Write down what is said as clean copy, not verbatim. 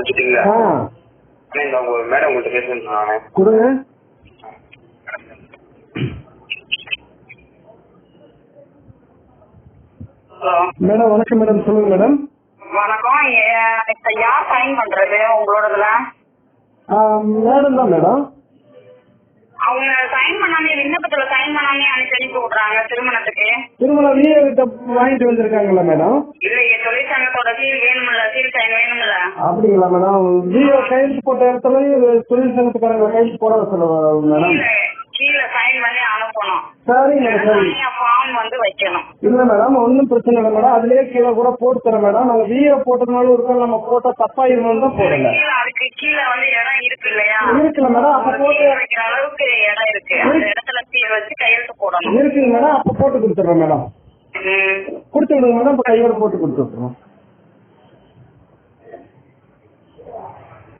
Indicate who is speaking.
Speaker 1: வச்சுட்டீங்களா? இந்த உங்க மேடம் உங்கள்கிட்ட பேசணும் நானு.
Speaker 2: கொடுங்க. மேடம் வணக்கம் மேடம், சொல்லுங்க மேடம்.
Speaker 3: வணக்கம். இப்ப யார் சைன் பண்றது உங்களோடதுல?
Speaker 2: மேடம் தான் மேடம்.
Speaker 3: அவங்க சைன் பண்ணாமே, விண்ணப்பத்துல சைன் பண்ணாமே அனுப்பி விடுறாங்க திருமணத்துக்கு.
Speaker 2: திருமணம் வீட்டை வாங்கிட்டு வந்திருக்காங்களா மேடம்?
Speaker 3: இல்லையே, தொழிற்சங்கத்தோட சீல் வேணும்ல, சீல் சைன் வேணும்ல.
Speaker 2: அப்படிங்களா மேடம்? வீடியோ கையெழுத்து போட்ட இடத்துல தொழிற்சங்கத்துக்காரங்க கையெழுத்து போட சொல்லுவாங்க மேடம்.
Speaker 3: கீழே சைன் பண்ணி அனுப்பணும்.
Speaker 2: சரி மேடம், சரி.
Speaker 3: ஃபார்ம் வந்து வைக்கணும்.
Speaker 2: இல்ல மேடம், ஒன்னும் பிரச்சனை இல்லை மேடம். அதுலயே கீழே கூட போட்டு தரேன் மேடம். நாங்க வீடியோ போட்டதுனால இருக்க நம்ம போட்டோ தப்பாயிருந்தோம் தான் போடல.
Speaker 3: அதுக்கு கீழே வந்து இடம் இருக்கு இல்லையா?
Speaker 2: இருக்குல்ல மேடம், அப்ப போட்டு
Speaker 3: வைக்கிற அளவுக்கு இடம் இருக்கு. அந்த இடத்துல கீழே வச்சு கையெழுத்து போடணும்.
Speaker 2: இருக்குங்க மேடம், அப்ப போட்டு கொடுத்துட்றேன் மேடம். கொடுத்து விடுங்க மேடம், இப்ப கையோட போட்டு கொடுத்துட்றோம்.